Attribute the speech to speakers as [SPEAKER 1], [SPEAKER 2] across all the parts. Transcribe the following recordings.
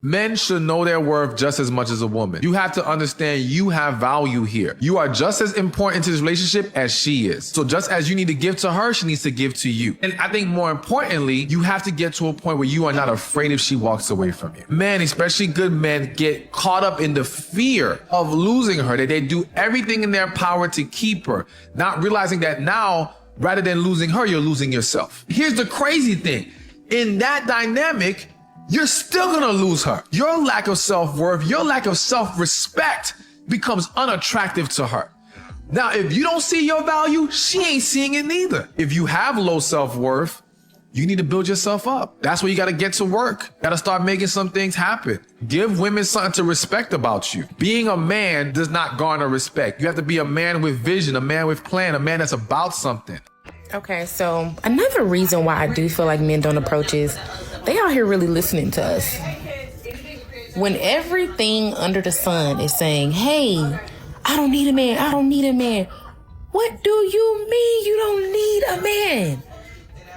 [SPEAKER 1] Men should know their worth just as much as a woman. You have to understand you have value here. You are just as important to this relationship as she is. So just as you need to give to her, she needs to give to you. And I think more importantly, you have to get to a point where you are not afraid if she walks away from you. Men, especially good men, get caught up in the fear of losing her, that they do everything in their power to keep her, not realizing that now, rather than losing her, you're losing yourself. Here's the crazy thing. In that dynamic, you're still gonna lose her. Your lack of self-worth, your lack of self-respect becomes unattractive to her. Now, if you don't see your value, she ain't seeing it neither. If you have low self-worth, you need to build yourself up. That's where you gotta get to work. Gotta start making some things happen. Give women something to respect about you. Being a man does not garner respect. You have to be a man with vision, a man with plan, a man that's about something.
[SPEAKER 2] Okay, so another reason why I do feel like men don't approach is they out here really listening to us. When everything under the sun is saying, hey, I don't need a man, I don't need a man. What do you mean you don't need a man?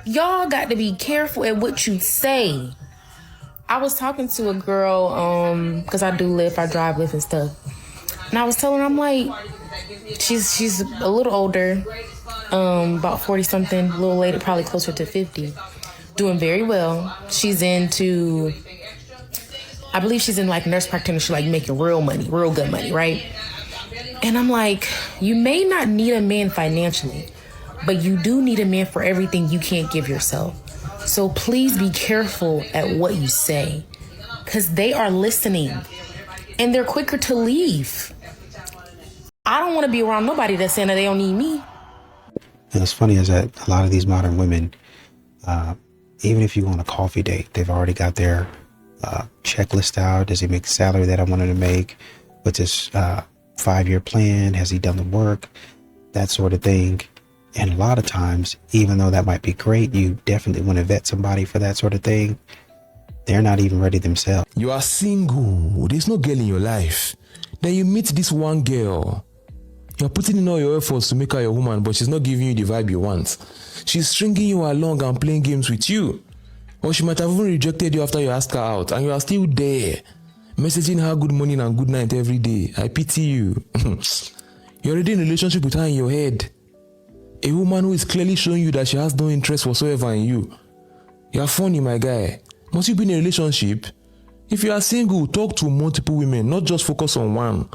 [SPEAKER 2] Y'all got to be careful at what you say. I was talking to a girl, because I drive Lyft and stuff. And I was telling her, I'm like, she's a little older, about 40 something, a little later, probably closer to 50. Doing very well. She's into, I believe she's in like nurse practitioner. She's like making real money, real good money, right? And I'm like, you may not need a man financially, but you do need a man for everything you can't give yourself. So please be careful at what you say, because they are listening and they're quicker to leave. I don't want to be around nobody that's saying that they don't need me.
[SPEAKER 3] And what's funny is that a lot of these modern women, even if you go on a coffee date, they've already got their checklist out. Does he make the salary that I wanted to make? What's his 5-year plan? Has he done the work? That sort of thing. And a lot of times, even though that might be great, you definitely want to vet somebody for that sort of thing. They're not even ready themselves.
[SPEAKER 4] You are single. There's no girl in your life. Then you meet this one girl. You're putting in all your efforts to make her your woman, but she's not giving you the vibe you want. She's stringing you along and playing games with you. Or she might have even rejected you after you asked her out, and you are still there, messaging her good morning and good night every day. I pity you. You're already in a relationship with her in your head. A woman who is clearly showing you that she has no interest whatsoever in you. You're funny, my guy. Must you be in a relationship? If you are single, talk to multiple women, not just focus on one.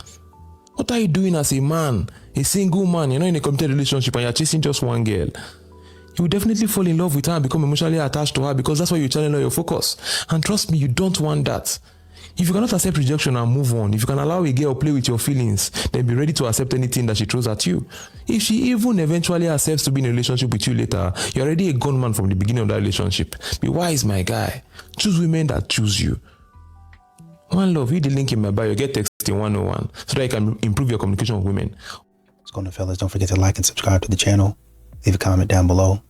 [SPEAKER 4] What are you doing as a man, a single man? You're not in a committed relationship and you're chasing just one girl. You will definitely fall in love with her and become emotionally attached to her, because that's why you channel your focus. And trust me, you don't want that. If you cannot accept rejection and move on, if you can allow a girl play with your feelings, then be ready to accept anything that she throws at you. If she even eventually accepts to be in a relationship with you later, you're already a gone man from the beginning of that relationship. Be wise, my guy. Choose women that choose you. One love, hit the link in my bio, get texting 101 so that you can improve your communication with women.
[SPEAKER 3] What's going on, fellas? Don't forget to like and subscribe to the channel. Leave a comment down below.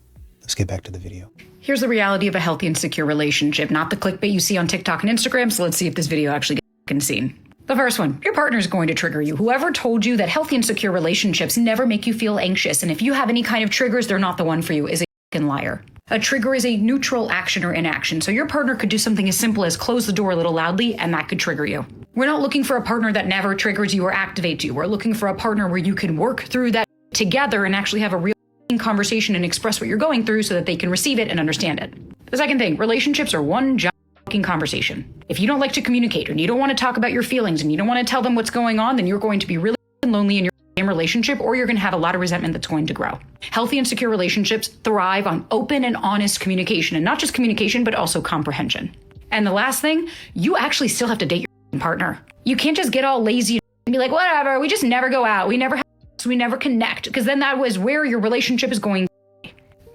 [SPEAKER 3] Let's get back to the video.
[SPEAKER 5] Here's the reality of a healthy and secure relationship, not the clickbait you see on TikTok and Instagram. So let's see if this video actually gets seen. The first one, your partner is going to trigger you. Whoever told you that healthy and secure relationships never make you feel anxious, and if you have any kind of triggers, they're not the one for you, is a fucking liar. A trigger is a neutral action or inaction. So your partner could do something as simple as close the door a little loudly, and that could trigger you. We're not looking for a partner that never triggers you or activates you. We're looking for a partner where you can work through that together and actually have a real conversation and express what you're going through so that they can receive it and understand it. The second thing, relationships are one giant fucking conversation. If you don't like to communicate and you don't want to talk about your feelings and you don't want to tell them what's going on, then you're going to be really lonely in your relationship, or you're going to have a lot of resentment that's going to grow. Healthy and secure relationships thrive on open and honest communication, and not just communication, but also comprehension. And the last thing, you actually still have to date your partner. You can't just get all lazy and be like, whatever, we just never go out. We never have sex, we never connect, because then that was where your relationship is going.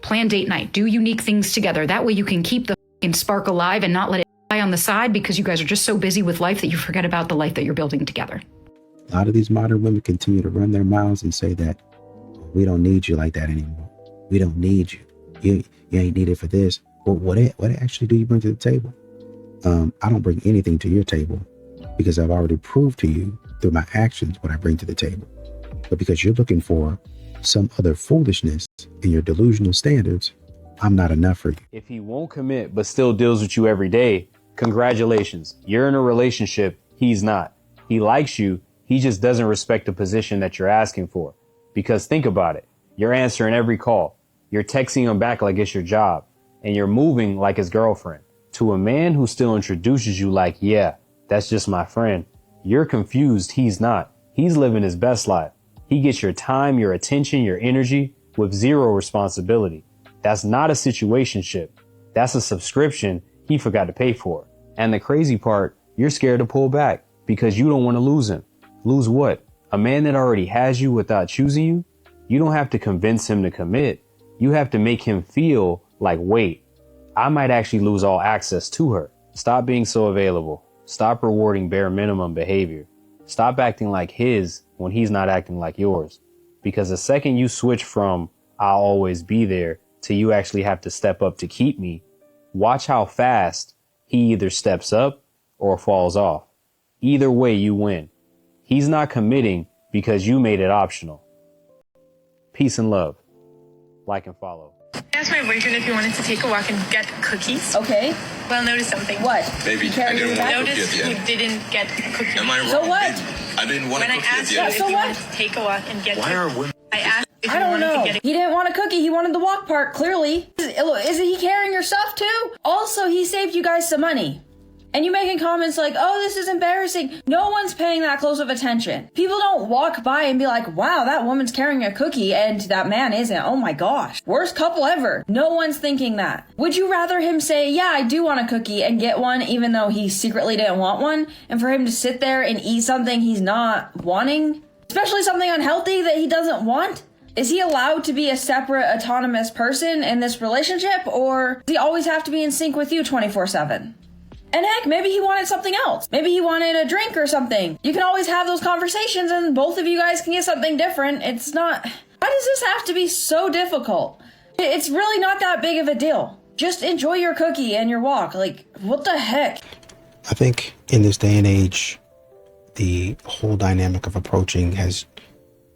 [SPEAKER 5] Plan date night, do unique things together. That way you can keep the fucking spark alive and not let it die on the side, because you guys are just so busy with life that you forget about the life that you're building together.
[SPEAKER 3] A lot of these modern women continue to run their mouths and say that we don't need you like that anymore. We don't need you. You ain't needed for this. But what actually do you bring to the table? I don't bring anything to your table, because I've already proved to you through my actions what I bring to the table. But because you're looking for some other foolishness in your delusional standards, I'm not enough for you.
[SPEAKER 6] If he won't commit but still deals with you every day, Congratulations, you're in a relationship, he's not. He likes you, he just doesn't respect the position that you're asking for. Because think about it, you're answering every call, you're texting him back like it's your job, and you're moving like his girlfriend. To a man who still introduces you like, yeah, that's just my friend, you're confused, he's not. He's living his best life. He gets your time, your attention, your energy with zero responsibility. That's not a situationship. That's a subscription he forgot to pay for. And the crazy part, you're scared to pull back because you don't want to lose him. Lose what? A man that already has you without choosing you? You don't have to convince him to commit. You have to make him feel like, wait, I might actually lose all access to her. Stop being so available. Stop rewarding bare minimum behavior. Stop acting like his when he's not acting like yours. Because the second you switch from I'll always be there to you actually have to step up to keep me, watch how fast he either steps up or falls off. Either way, you win. He's not committing because you made it optional. Peace and love. Like and follow.
[SPEAKER 7] I asked my boyfriend if he wanted to take a walk and get cookies.
[SPEAKER 8] Okay.
[SPEAKER 7] Well, notice something.
[SPEAKER 8] What?
[SPEAKER 9] Baby, I didn't want a cookie
[SPEAKER 7] Notice
[SPEAKER 9] at the
[SPEAKER 7] he
[SPEAKER 9] end.
[SPEAKER 7] didn't get a cookie.
[SPEAKER 9] Am I wrong?
[SPEAKER 8] So what?
[SPEAKER 9] Baby, I didn't want a
[SPEAKER 7] When I
[SPEAKER 9] cookie at
[SPEAKER 7] asked
[SPEAKER 9] the
[SPEAKER 7] you
[SPEAKER 9] end.
[SPEAKER 7] if
[SPEAKER 8] So
[SPEAKER 7] you
[SPEAKER 8] what?
[SPEAKER 7] wanted to take a walk and get
[SPEAKER 9] Why are women...
[SPEAKER 7] I asked if
[SPEAKER 8] I
[SPEAKER 7] you
[SPEAKER 8] don't
[SPEAKER 7] wanted
[SPEAKER 8] know.
[SPEAKER 7] to get a
[SPEAKER 8] He didn't want a cookie. He wanted the walk part, clearly. Is he carrying your stuff too? Also, he saved you guys some money. And you making comments like, oh, this is embarrassing. No one's paying that close of attention. People don't walk by and be like, wow, that woman's carrying a cookie and that man isn't. Oh my gosh. Worst couple ever. No one's thinking that. Would you rather him say, yeah, I do want a cookie and get one even though he secretly didn't want one? And for him to sit there and eat something he's not wanting? Especially something unhealthy that he doesn't want? Is he allowed to be a separate, autonomous person in this relationship? Or does he always have to be in sync with you 24/7? And heck, maybe he wanted something else. Maybe he wanted a drink or something. You can always have those conversations and both of you guys can get something different. It's not... Why does this have to be so difficult? It's really not that big of a deal. Just enjoy your cookie and your walk. Like, what the heck?
[SPEAKER 3] I think in this day and age, the whole dynamic of approaching has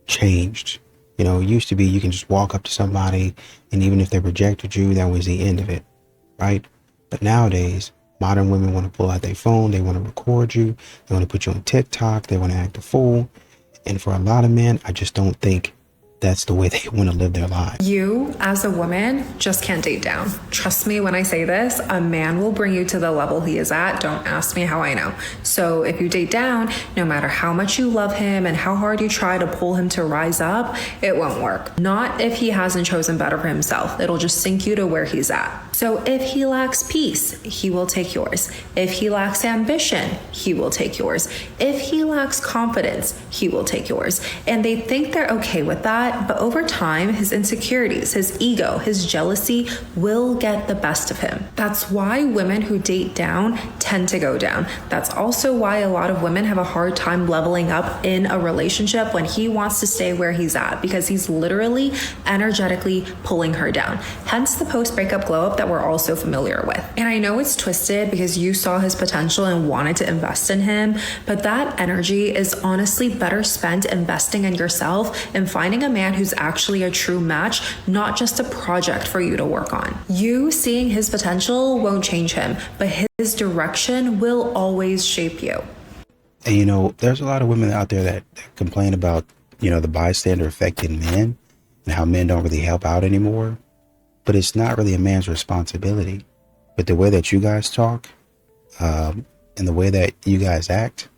[SPEAKER 3] changed. You know, it used to be you can just walk up to somebody and even if they rejected you, that was the end of it, right? But nowadays, modern women want to pull out their phone, they want to record you, they want to put you on TikTok, they want to act a fool. And for a lot of men, I just don't think that's the way they want to live their lives.
[SPEAKER 10] You, as a woman, just can't date down. Trust me when I say this, a man will bring you to the level he is at. Don't ask me how I know. So if you date down, no matter how much you love him and how hard you try to pull him to rise up, it won't work. Not if he hasn't chosen better for himself. It'll just sink you to where he's at. So if he lacks peace, he will take yours. If he lacks ambition, he will take yours. If he lacks confidence, he will take yours. And they think they're okay with that. But over time, his insecurities, his ego, his jealousy will get the best of him. That's why women who date down tend to go down. That's also why a lot of women have a hard time leveling up in a relationship when he wants to stay where he's at, because he's literally energetically pulling her down. Hence the post-breakup glow up that we're all so familiar with. And I know it's twisted because you saw his potential and wanted to invest in him, but that energy is honestly better spent investing in yourself and finding a man who's actually a true match, not just a project for you to work on. You seeing his potential won't change him, but his direction will always shape you.
[SPEAKER 3] And you know, there's a lot of women out there that complain about, you know, the bystander effect in men and how men don't really help out anymore. But it's not really a man's responsibility. But the way that you guys talk, and the way that you guys act,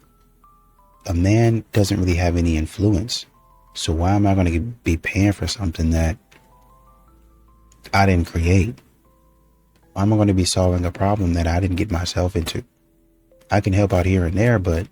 [SPEAKER 3] a man doesn't really have any influence. So why am I going to be paying for something that I didn't create? Why am I going to be solving a problem that I didn't get myself into? I can help out here and there, but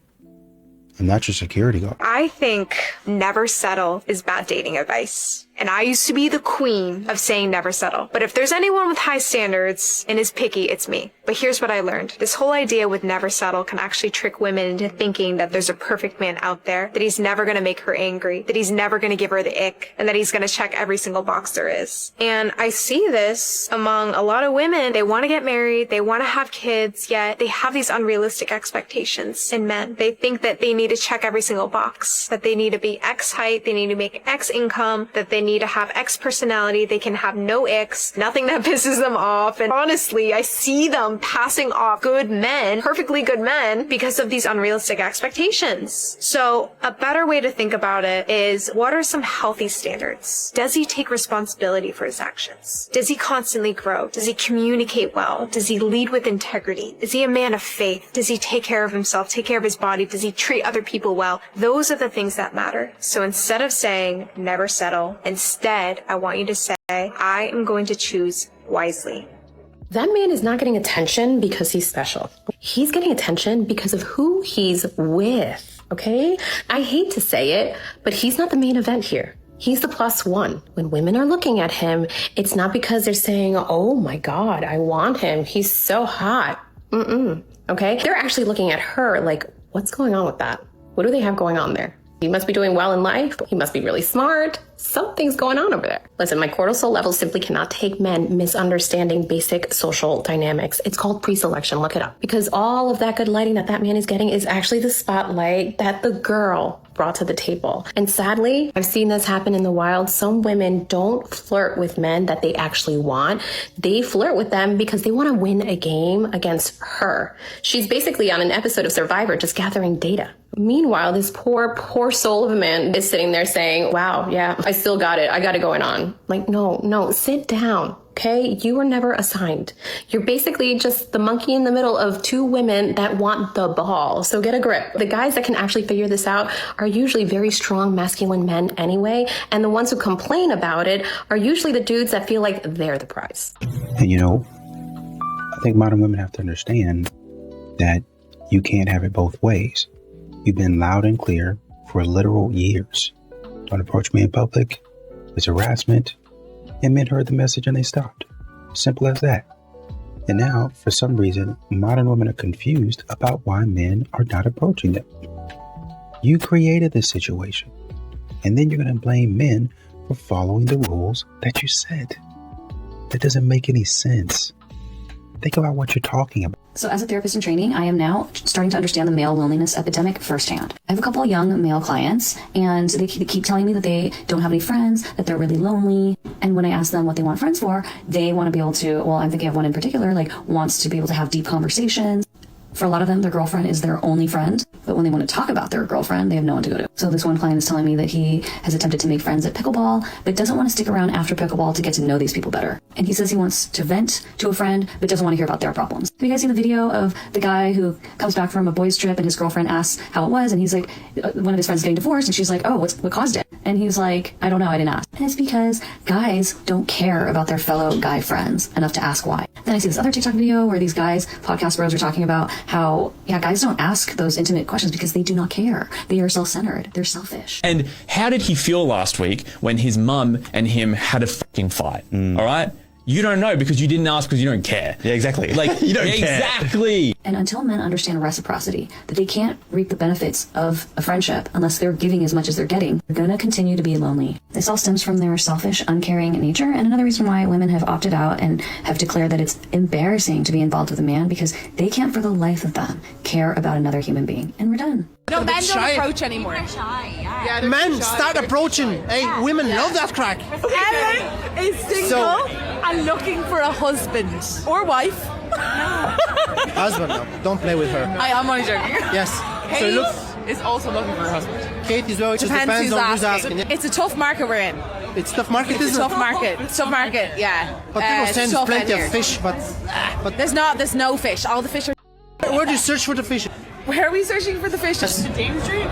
[SPEAKER 3] I'm not your security guard.
[SPEAKER 11] I think never settle is bad dating advice. And I used to be the queen of saying never settle. But if there's anyone with high standards and is picky, it's me. But here's what I learned. This whole idea with never settle can actually trick women into thinking that there's a perfect man out there, that he's never going to make her angry, that he's never going to give her the ick, and that he's going to check every single box there is. And I see this among a lot of women. They want to get married, they want to have kids, yet they have these unrealistic expectations in men. They think that they need to check every single box, that they need to be X height, they need to make X income, that they need to have X personality. They can have no X, nothing that pisses them off. And honestly, I see them passing off good men, perfectly good men, because of these unrealistic expectations. So a better way to think about it is, what are some healthy standards? Does he take responsibility for his actions? Does he constantly grow? Does he communicate well? Does he lead with integrity? Is he a man of faith? Does he take care of himself, take care of his body? Does he treat other people well? Those are the things that matter. So instead of saying never settle, instead, I want you to say, I am going to choose wisely.
[SPEAKER 2] That man is not getting attention because he's special. He's getting attention because of who he's with, okay? I hate to say it, but he's not the main event here. He's the plus one. When women are looking at him, it's not because they're saying, oh my God, I want him. He's so hot. Okay? They're actually looking at her like, what's going on with that? What do they have going on there? He must be doing well in life. He must be really smart. Something's going on over there. Listen, my cortisol levels simply cannot take men misunderstanding basic social dynamics. It's called pre-selection. Look it up. Because all of that good lighting that man is getting is actually the spotlight that the girl brought to the table. And sadly, I've seen this happen in the wild. Some women don't flirt with men that they actually want. They flirt with them because they want to win a game against her. She's basically on an episode of Survivor, just gathering data. Meanwhile, this poor soul of a man is sitting there saying, wow, yeah, I still got it. I got it going on. Like, no, sit down. Okay, you were never assigned. You're basically just the monkey in the middle of two women that want the ball. So get a grip. The guys that can actually figure this out are usually very strong masculine men anyway. And the ones who complain about it are usually the dudes that feel like they're the prize.
[SPEAKER 3] And you know, I think modern women have to understand that you can't have it both ways. You've been loud and clear for literal years. Don't approach me in public. It's harassment. And men heard the message and they stopped. Simple as that. And now, for some reason, modern women are confused about why men are not approaching them. You created this situation. And then you're going to blame men for following the rules that you set. That doesn't make any sense. Think about what you're talking about.
[SPEAKER 12] So as a therapist in training, I am now starting to understand the male loneliness epidemic firsthand. I have a couple of young male clients, and they keep telling me that they don't have any friends, that they're really lonely. And when I ask them what they want friends for, they want to be able to, well, I'm thinking of one in particular, like wants to be able to have deep conversations. For a lot of them, their girlfriend is their only friend. But when they want to talk about their girlfriend, they have no one to go to. So this one client is telling me that he has attempted to make friends at pickleball, but doesn't want to stick around after pickleball to get to know these people better. And he says he wants to vent to a friend, but doesn't want to hear about their problems. Have you guys seen the video of the guy who comes back from a boys' trip and his girlfriend asks how it was? And he's like, one of his friends is getting divorced. And she's like, oh, what caused it? And he's like, I don't know, I didn't ask. And it's because guys don't care about their fellow guy friends enough to ask why. Then I see this other TikTok video where these guys, podcast bros, are talking about how, guys don't ask those intimate questions because they do not care. They are self-centered. They're selfish.
[SPEAKER 13] And how did he feel last week when his mum and him had a fucking fight? All right? You don't know because you didn't ask because you don't care.
[SPEAKER 14] Yeah, exactly.
[SPEAKER 13] Like, you don't care. Exactly.
[SPEAKER 12] And until men understand reciprocity, that they can't reap the benefits of a friendship unless they're giving as much as they're getting, they're going to continue to be lonely. This all stems from their selfish, uncaring nature. And another reason why women have opted out and have declared that it's embarrassing to be involved with a man because they can't for the life of them care about another human being. And we're done.
[SPEAKER 15] No, men don't approach anymore.
[SPEAKER 16] Men start approaching. Hey, women love that crack.
[SPEAKER 15] Ellen is single and looking for a husband or wife.
[SPEAKER 16] Husband, no. Don't play with her.
[SPEAKER 15] I'm only joking.
[SPEAKER 16] Yes.
[SPEAKER 15] Kate
[SPEAKER 16] So look,
[SPEAKER 15] is also looking for a husband.
[SPEAKER 16] Kate is well. It just depends on who's asking.
[SPEAKER 15] It's a tough market we're in.
[SPEAKER 16] It's tough market,
[SPEAKER 15] It's
[SPEAKER 16] isn't
[SPEAKER 15] a
[SPEAKER 16] it?
[SPEAKER 15] tough market. It's a tough market, yeah.
[SPEAKER 16] But people send
[SPEAKER 15] tough
[SPEAKER 16] plenty
[SPEAKER 15] out
[SPEAKER 16] of
[SPEAKER 15] here.
[SPEAKER 16] fish, but
[SPEAKER 15] There's no fish. All the fish are.
[SPEAKER 16] where do you search for the fish?
[SPEAKER 15] Where are we searching for the fish? Just Dame Street.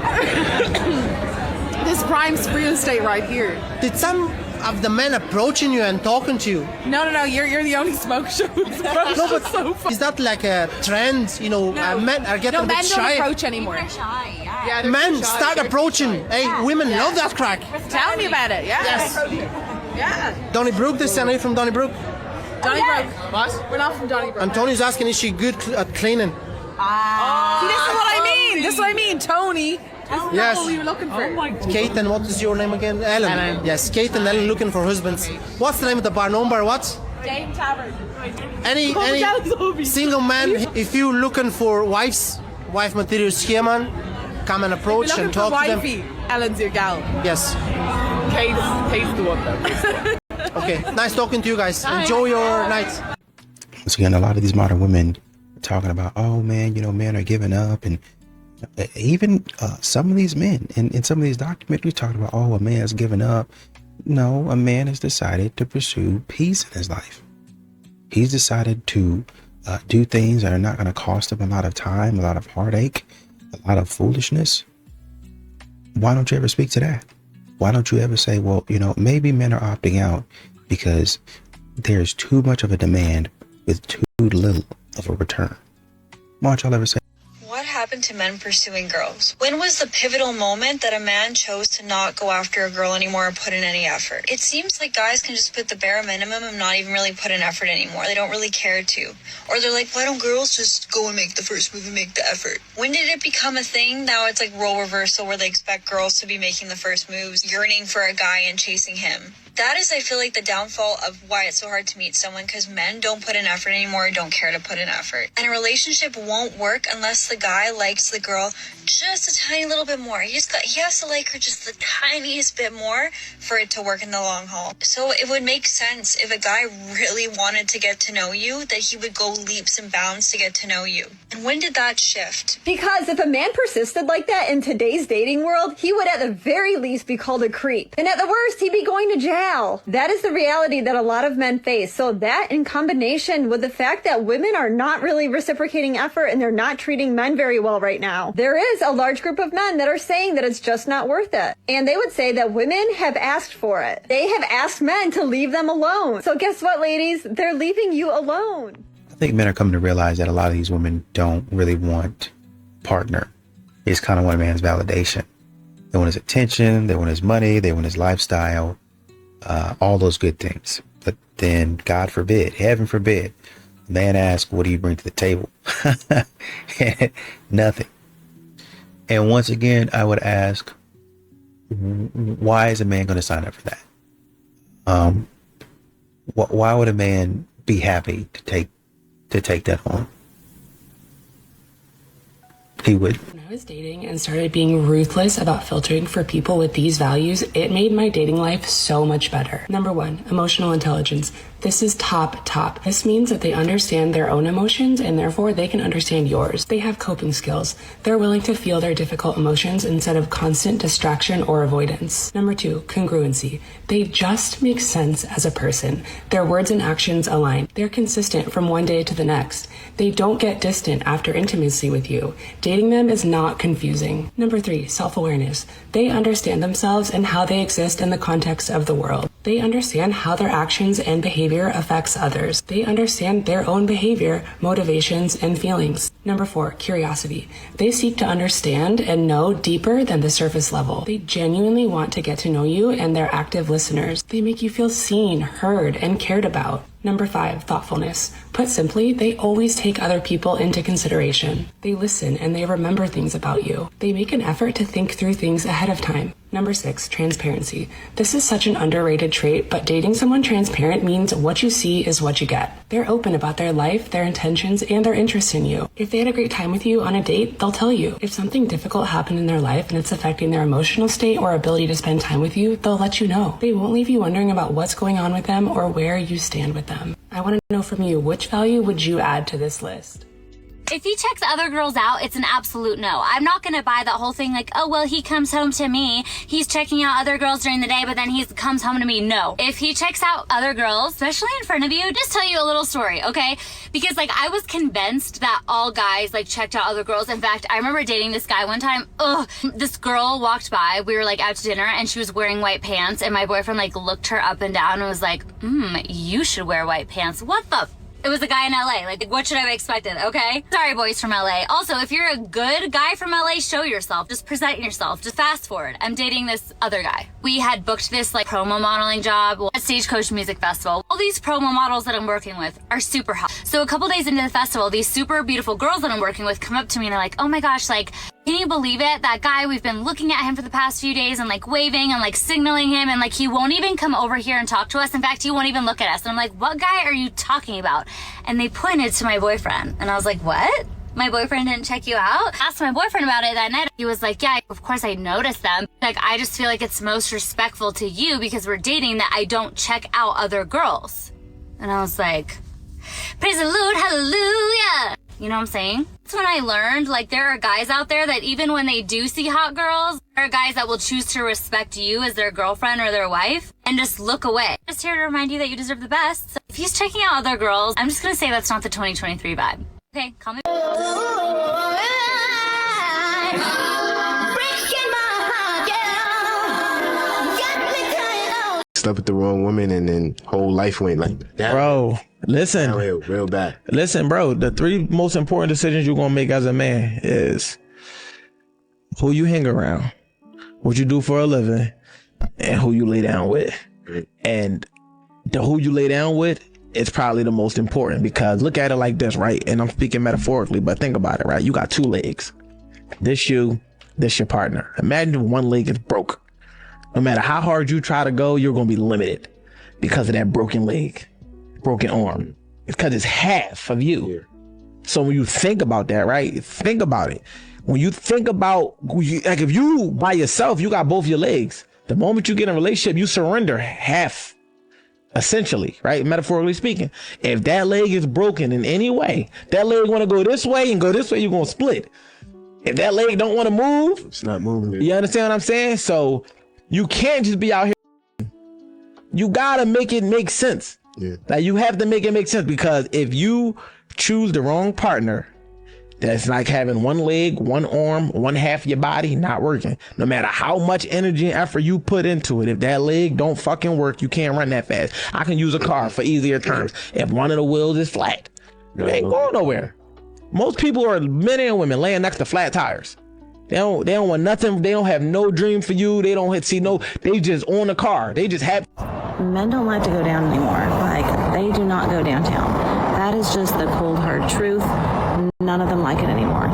[SPEAKER 15] This prime real estate right here.
[SPEAKER 16] Did some of the men approaching you and talking to you?
[SPEAKER 15] No. You're the only smoke show.
[SPEAKER 16] No, but
[SPEAKER 15] so fun.
[SPEAKER 16] is that like a trend? You know, men are getting a bit
[SPEAKER 15] men
[SPEAKER 16] shy.
[SPEAKER 15] don't approach anymore. Yeah, they're
[SPEAKER 16] Men
[SPEAKER 15] shy.
[SPEAKER 16] start approaching. Hey, women love that crack.
[SPEAKER 15] Tell me about it. Yeah.
[SPEAKER 16] Yes.
[SPEAKER 15] Yeah.
[SPEAKER 16] Donnybrook, this are you from Donnybrook?
[SPEAKER 15] Donnybrook. What? We're not from Donnybrook.
[SPEAKER 16] Antonio's asking, is she good at cleaning?
[SPEAKER 15] See, this is what I mean. Tony.
[SPEAKER 16] Yes.
[SPEAKER 15] What we were looking for.
[SPEAKER 16] Kate, and what is your name again? Ellen. Yes, Kate and Ellen looking for husbands. What's the name of the bar? No bar what?
[SPEAKER 15] Dame Tavern.
[SPEAKER 16] Any single man, if you looking for wife materials here, man, come and approach and talk to them.
[SPEAKER 15] Ellen's your gal.
[SPEAKER 16] Yes.
[SPEAKER 15] Pace the one though.
[SPEAKER 16] Okay, nice talking to you guys. Enjoy your night.
[SPEAKER 3] Once again, a lot of these modern women are talking about, oh man, men are giving up, and even some of these men in some of these documentaries talking about, oh, a man's giving up. No, a man has decided to pursue peace in his life. He's decided to do things that are not going to cost him a lot of time, a lot of heartache, a lot of foolishness. Why don't you ever speak to that? Why don't you ever say, well, maybe men are opting out because there's too much of a demand with too little of a return? Why don't y'all ever say,
[SPEAKER 14] what happened to men pursuing girls? When was the pivotal moment that a man chose to not go after a girl anymore or put in any effort? It seems like guys can just put the bare minimum and not even really put in effort anymore. They don't really care to. Or they're like, why don't girls just go and make the first move and make the effort? When did it become a thing? Now it's like role reversal where they expect girls to be making the first moves, yearning for a guy and chasing him. That is, I feel like, the downfall of why it's so hard to meet someone, because men don't put in effort anymore, don't care to put in effort. And a relationship won't work unless the guy likes the girl just a tiny little bit more. He has to like her just the tiniest bit more for it to work in the long haul. So it would make sense if a guy really wanted to get to know you, that he would go leaps and bounds to get to know you. And when did that shift?
[SPEAKER 17] Because if a man persisted like that in today's dating world, he would at the very least be called a creep. And at the worst, he'd be going to jail. That is the reality that a lot of men face. So that, in combination with the fact that women are not really reciprocating effort and they're not treating men very well right now, there is a large group of men that are saying that it's just not worth it. And they would say that women have asked for it. They have asked men to leave them alone. So guess what, ladies? They're leaving you alone.
[SPEAKER 3] I think men are coming to realize that a lot of these women don't really want a partner. They just kind of want a man's validation. They want his attention, they want his money, they want his lifestyle, all those good things. But then, God forbid, heaven forbid, the man asks, what do you bring to the table? Nothing. And once again, I would ask, why is a man going to sign up for that? Why would a man be happy to take that on? He would.
[SPEAKER 18] When I was dating and started being ruthless about filtering for people with these values, it made my dating life so much better. Number 1, emotional intelligence. This is top. This means that they understand their own emotions and therefore they can understand yours. They have coping skills. They're willing to feel their difficult emotions instead of constant distraction or avoidance. Number 2, congruency. They just make sense as a person. Their words and actions align. They're consistent from one day to the next. They don't get distant after intimacy with you. Dating them is not confusing. Number 3, self-awareness. They understand themselves and how they exist in the context of the world. They understand how their actions and behavior affects others. They understand their own behavior, motivations, and feelings. Number 4, curiosity. They seek to understand and know deeper than the surface level. They genuinely want to get to know you and they're active listeners. They make you feel seen, heard, and cared about. Number 5, thoughtfulness. Put simply, they always take other people into consideration. They listen and they remember things about you. They make an effort to think through things ahead of time. Number 6, transparency. This is such an underrated trait, but dating someone transparent means what you see is what you get. They're open about their life, their intentions, and their interest in you. If they had a great time with you on a date, they'll tell you. If something difficult happened in their life and it's affecting their emotional state or ability to spend time with you, they'll let you know. They won't leave you wondering about what's going on with them or where you stand with them. I want to know from you, which value would you add to this list?
[SPEAKER 19] If he checks other girls out, it's an absolute no. I'm not going to buy that whole thing like, oh, well, he comes home to me. He's checking out other girls during the day, but then he comes home to me. No. If he checks out other girls, especially in front of you, just tell you a little story, okay? Because, I was convinced that all guys, checked out other girls. In fact, I remember dating this guy one time. This girl walked by. We were, out to dinner, and she was wearing white pants, and my boyfriend, looked her up and down and was like, you should wear white pants. What the It was a guy in LA. What should I have expected, okay? Sorry, boys from LA. Also, if you're a good guy from LA, show yourself. Just present yourself. Just fast forward. I'm dating this other guy. We had booked this, promo modeling job at Stagecoach Music Festival. All these promo models that I'm working with are super hot. So a couple days into the festival, these super beautiful girls that I'm working with come up to me and they're like, oh my gosh, can you believe it? That guy, we've been looking at him for the past few days and waving and signaling him and he won't even come over here and talk to us. In fact, he won't even look at us. And I'm like, what guy are you talking about? And they pointed to my boyfriend. And I was like, what? my boyfriend didn't check you out? I asked my boyfriend about it that night. He was like, yeah, of course I noticed them. Like, I just feel like it's most respectful to you because we're dating that I don't check out other girls. And I was like, praise the Lord, hallelujah. You know what I'm saying? That's when I learned, like, there are guys out there that even when they do see hot girls, there are guys that will choose to respect you as their girlfriend or their wife and just look away. Just here to remind you that you deserve the best. So if he's checking out other girls, I'm just gonna say that's not the 2023 vibe. Okay, call me.
[SPEAKER 20] Slept with the wrong woman and then whole life went like that.
[SPEAKER 4] Bro, listen.
[SPEAKER 20] Real bad.
[SPEAKER 4] Listen, bro, the 3 most important decisions you're going to make as a man is who you hang around, what you do for a living, and who you lay down with. And the who you lay down with is probably the most important, because look at it like this, right? And I'm speaking metaphorically, but think about it, right? You got 2 legs. This you, this your partner. Imagine if one leg is broke. No matter how hard you try to go, you're going to be limited because of that broken leg, broken arm. It's because it's half of you. Yeah. So when you think about that, right? Think about it. When you think about, like, if you by yourself, you got both your legs. The moment you get in a relationship, you surrender half, essentially, right? Metaphorically speaking. If that leg is broken in any way, that leg want to go this way and go this way, you're going to split. If that leg don't want to move,
[SPEAKER 20] it's not moving.
[SPEAKER 4] You understand what I'm saying? So you can't just be out here. You gotta make it make sense.
[SPEAKER 20] Yeah.
[SPEAKER 4] Like, you have to make it make sense, because if you choose the wrong partner, that's like having one leg, one arm, one half of your body not working. No matter how much energy and effort you put into it, if that leg don't fucking work, you can't run that fast. I can use a car for easier terms. If one of the wheels is flat, you ain't going nowhere. Most people are, men and women, laying next to flat tires. They don't want nothing. They don't have no dream for you. They don't see no, they just own a car. They just have.
[SPEAKER 21] Men don't like to go down anymore. Like, they do not go downtown. That is just the cold hard truth. None of them like it anymore.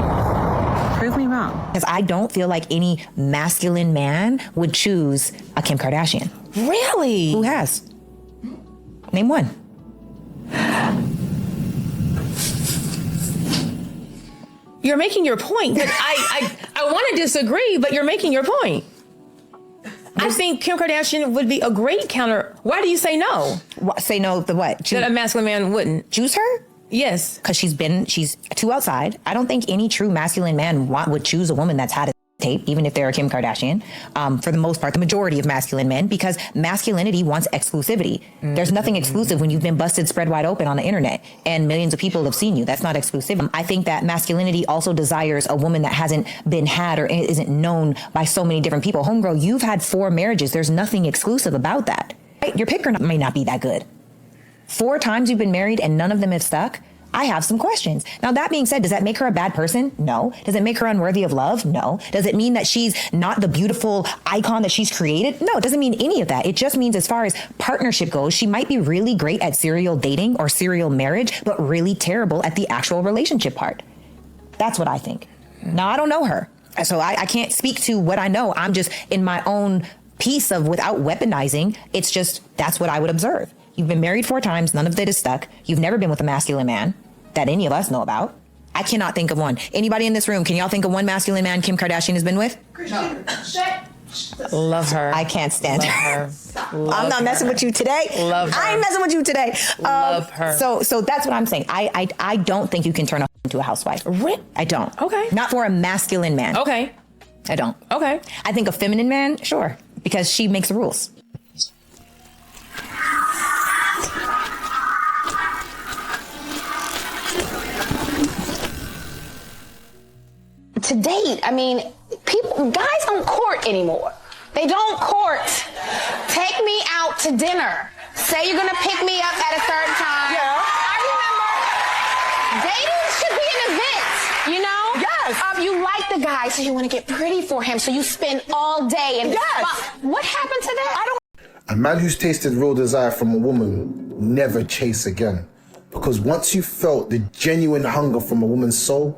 [SPEAKER 21] Prove me wrong.
[SPEAKER 22] Because I don't feel like any masculine man would choose a Kim Kardashian.
[SPEAKER 2] Really?
[SPEAKER 22] Who has? Name one.
[SPEAKER 2] You're making your point, but I want to disagree, but you're making your point. I think Kim Kardashian would be a great counter. Why do you say no?
[SPEAKER 22] Say no to what?
[SPEAKER 2] That a masculine man wouldn't.
[SPEAKER 22] Choose her?
[SPEAKER 2] Yes.
[SPEAKER 22] Because she's too outside. I don't think any true masculine man would choose a woman that's had a tape, even if they're a Kim Kardashian, for the most part, the majority of masculine men, because masculinity wants exclusivity. There's nothing exclusive when you've been busted spread wide open on the internet and millions of people have seen you. That's not exclusive. I think that masculinity also desires a woman that hasn't been had or isn't known by so many different people. Homegirl, you've had 4 marriages. There's nothing exclusive about that. Right? Your picker may not be that good. 4 times you've been married and none of them have stuck. I have some questions. Now, that being said, does that make her a bad person? No. Does it make her unworthy of love? No. Does it mean that she's not the beautiful icon that she's created? No, it doesn't mean any of that. It just means, as far as partnership goes, she might be really great at serial dating or serial marriage, but really terrible at the actual relationship part. That's what I think. Now, I don't know her, so I can't speak to what I know. I'm just in my own piece of, without weaponizing, it's just, that's what I would observe. You've been married 4 times. None of it is stuck. You've never been with a masculine man that any of us know about. I cannot think of one. Anybody in this room, can y'all think of one masculine man Kim Kardashian has been with?
[SPEAKER 2] No. Love her.
[SPEAKER 22] I can't stand her.
[SPEAKER 2] I'm
[SPEAKER 22] not messing with you today.
[SPEAKER 2] Love her.
[SPEAKER 22] I ain't messing with you today.
[SPEAKER 2] Love her.
[SPEAKER 22] So that's what I'm saying. I don't think you can turn into a housewife. I don't.
[SPEAKER 2] Okay.
[SPEAKER 22] Not for a masculine man.
[SPEAKER 2] Okay.
[SPEAKER 22] I don't.
[SPEAKER 2] Okay.
[SPEAKER 22] I think a feminine man, sure, because she makes the rules.
[SPEAKER 23] To date, I mean, guys don't court anymore. They don't court. Take me out to dinner. Say you're gonna pick me up at a certain time.
[SPEAKER 2] Yeah.
[SPEAKER 23] I remember. Dating should be an event, you know?
[SPEAKER 2] Yes.
[SPEAKER 23] You like the guy, so you want to get pretty for him, so you spend all day in the spa. What happened to that?
[SPEAKER 24] A man who's tasted real desire from a woman will never chase again. Because once you felt the genuine hunger from a woman's soul,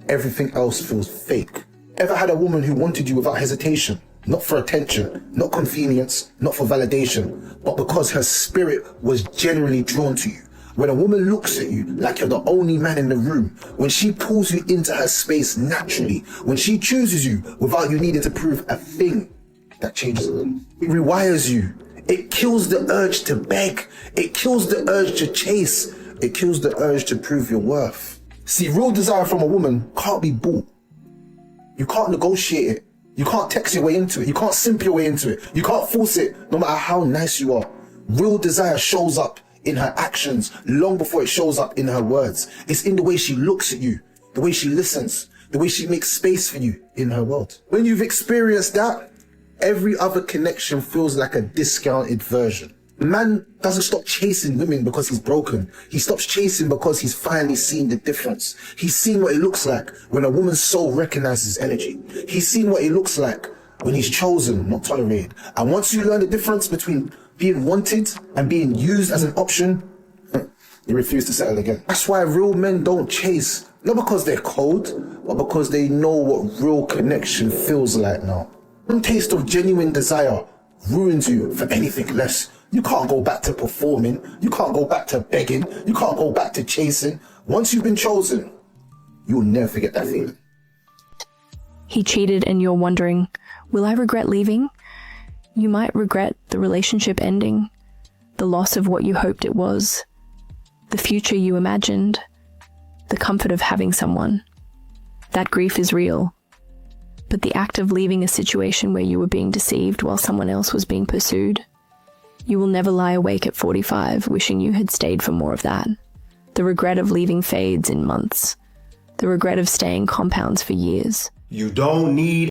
[SPEAKER 24] everything else feels fake. Ever had a woman who wanted you without hesitation? Not for attention, not convenience, not for validation, but because her spirit was genuinely drawn to you. When a woman looks at you like you're the only man in the room, when she pulls you into her space naturally, when she chooses you without you needing to prove a thing, that changes it. It rewires you. It kills the urge to beg. It kills the urge to chase. It kills the urge to prove your worth. See, real desire from a woman can't be bought. You can't negotiate it. You can't text your way into it. You can't simp your way into it. You can't force it, no matter how nice you are. Real desire shows up in her actions long before it shows up in her words. It's in the way she looks at you, the way she listens, the way she makes space for you in her world. When you've experienced that, every other connection feels like a discounted version. Man doesn't stop chasing women because he's broken. He stops chasing because he's finally seen the difference. He's seen what it looks like when a woman's soul recognizes energy. He's seen what it looks like when he's chosen, not tolerated. And once you learn the difference between being wanted and being used as an option, you refuse to settle again. That's why real men don't chase, not because they're cold, but because they know what real connection feels like now. One taste of genuine desire ruins you for anything less. You can't go back to performing. You can't go back to begging. You can't go back to chasing. Once you've been chosen, you'll never forget that feeling.
[SPEAKER 1] He cheated and you're wondering, will I regret leaving? You might regret the relationship ending, the loss of what you hoped it was, the future you imagined, the comfort of having someone. That grief is real. But the act of leaving a situation where you were being deceived while someone else was being pursued, you will never lie awake at 45 wishing you had stayed for more of that. The regret of leaving fades in months. The regret of staying compounds for years.
[SPEAKER 5] You don't need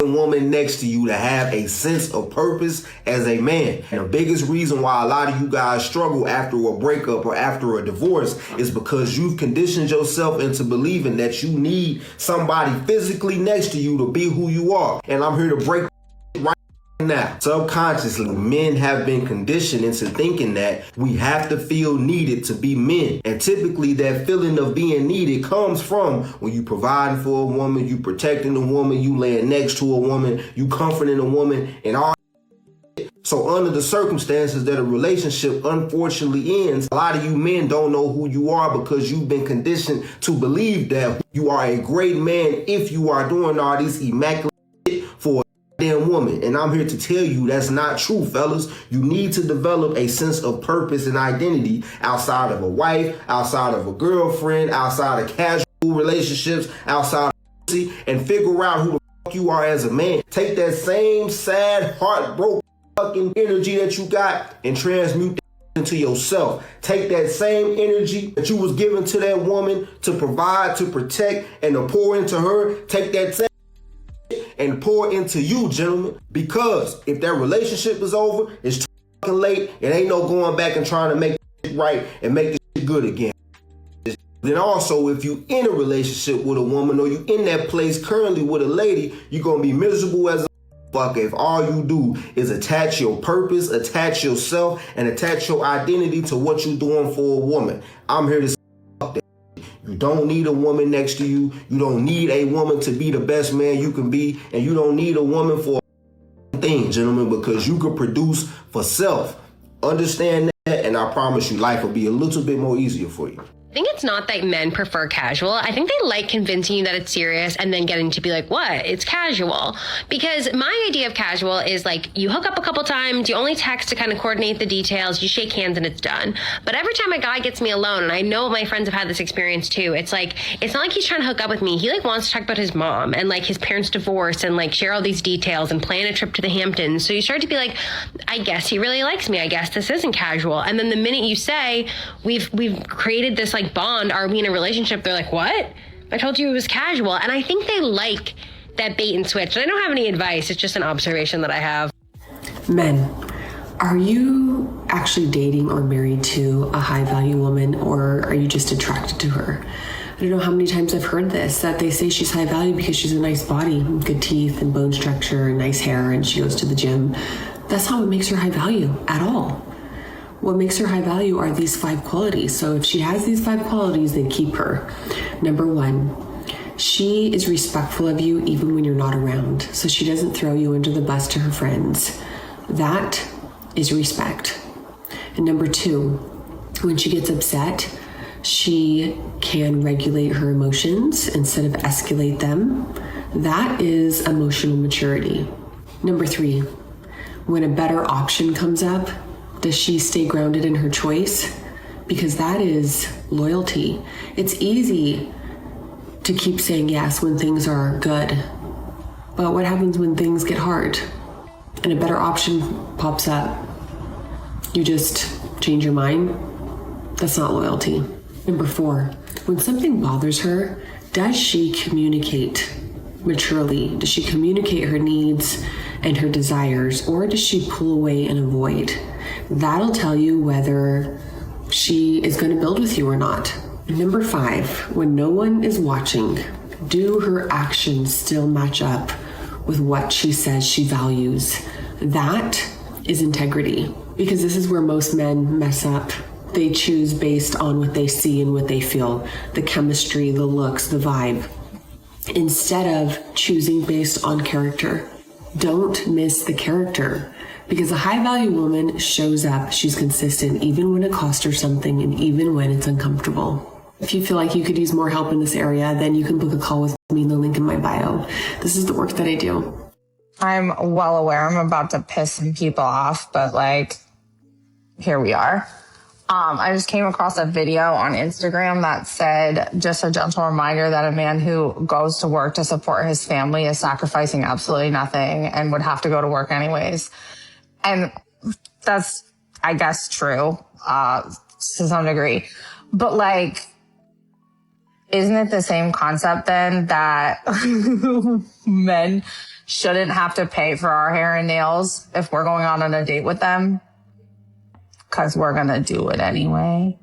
[SPEAKER 5] a woman next to you to have a sense of purpose as a man. And the biggest reason why a lot of you guys struggle after a breakup or after a divorce is because you've conditioned yourself into believing that you need somebody physically next to you to be who you are. And I'm here to break right now. Subconsciously, men have been conditioned into thinking that we have to feel needed to be men. And typically that feeling of being needed comes from when you providing for a woman, you protecting a woman, you laying next to a woman, you comforting a woman, and all. So under the circumstances that a relationship unfortunately ends, a lot of you men don't know who you are because you've been conditioned to believe that you are a great man if you are doing all these immaculate shit for damn woman. And I'm here to tell you that's not true, fellas. You need to develop a sense of purpose and identity outside of a wife, outside of a girlfriend, outside of casual relationships, outside of pussy, and figure out who the fuck you are as a man. Take that same sad, heartbroken fucking energy that you got and transmute that into yourself. Take that same energy that you was given to that woman to provide, to protect, and to pour into her. Take that same and pour into you, gentlemen, because if that relationship is over, it's too fucking late. It ain't no going back and trying to make it right and make it good again. Then also, if you in a relationship with a woman or you in that place currently with a lady, you're going to be miserable as a fuck if all you do is attach your purpose, attach yourself, and attach your identity to what you're doing for a woman. I'm here to say fuck that. You don't need a woman next to you. You don't need a woman to be the best man you can be. And you don't need a woman for a thing, gentlemen, because you can produce for self. Understand that, and I promise you life will be a little bit more easier for you.
[SPEAKER 6] I think it's not that men prefer casual. I think they like convincing you that it's serious and then getting to be like, what? It's casual. Because my idea of casual is like you hook up a couple times, you only text to kind of coordinate the details, you shake hands and it's done. But every time a guy gets me alone, and I know my friends have had this experience too, it's like, it's not like he's trying to hook up with me. He like wants to talk about his mom and like his parents' divorce and like share all these details and plan a trip to the Hamptons. So you start to be like, I guess he really likes me. I guess this isn't casual. And then the minute you say we've created this like bond, are we in a relationship? They're like, what? I told you it was casual. And I think they like that bait and switch. And I don't have any advice. It's just an observation that I have.
[SPEAKER 9] Men, are you actually dating or married to a high value woman, or are you just attracted to her? I don't know how many times I've heard this, that they say she's high value because she's a nice body, good teeth and bone structure and nice hair, and she goes to the gym. That's not what makes her high value at all. What makes her high value are these 5 qualities. So if she has these 5 qualities, then keep her. Number 1, she is respectful of you even when you're not around. So she doesn't throw you under the bus to her friends. That is respect. And number 2, When she gets upset, she can regulate her emotions instead of escalate them. That is emotional maturity. Number 3, when a better option comes up, does she stay grounded in her choice? Because that is loyalty. It's easy to keep saying yes when things are good. But what happens when things get hard and a better option pops up? You just change your mind? That's not loyalty. Number 4, when something bothers her, does she communicate maturely? Does she communicate her needs and her desires, or does she pull away and avoid? That'll tell you whether she is going to build with you or not. Number 5, when no one is watching, do her actions still match up with what she says she values? That is integrity, because this is where most men mess up. They choose based on what they see and what they feel, the chemistry, the looks, the vibe, instead of choosing based on character. Don't miss the character, because a high-value woman shows up. She's consistent, even when it costs her something and even when it's uncomfortable. If you feel like you could use more help in this area, then you can book a call with me in the link in my bio. This is the work that I do.
[SPEAKER 7] I'm well aware I'm about to piss some people off, but here we are. I just came across a video on Instagram that said, just a gentle reminder that a man who goes to work to support his family is sacrificing absolutely nothing and would have to go to work anyways. And that's, I guess, true, to some degree. But isn't it the same concept then that men shouldn't have to pay for our hair and nails if we're going on a date with them? Because we're going to do it anyway.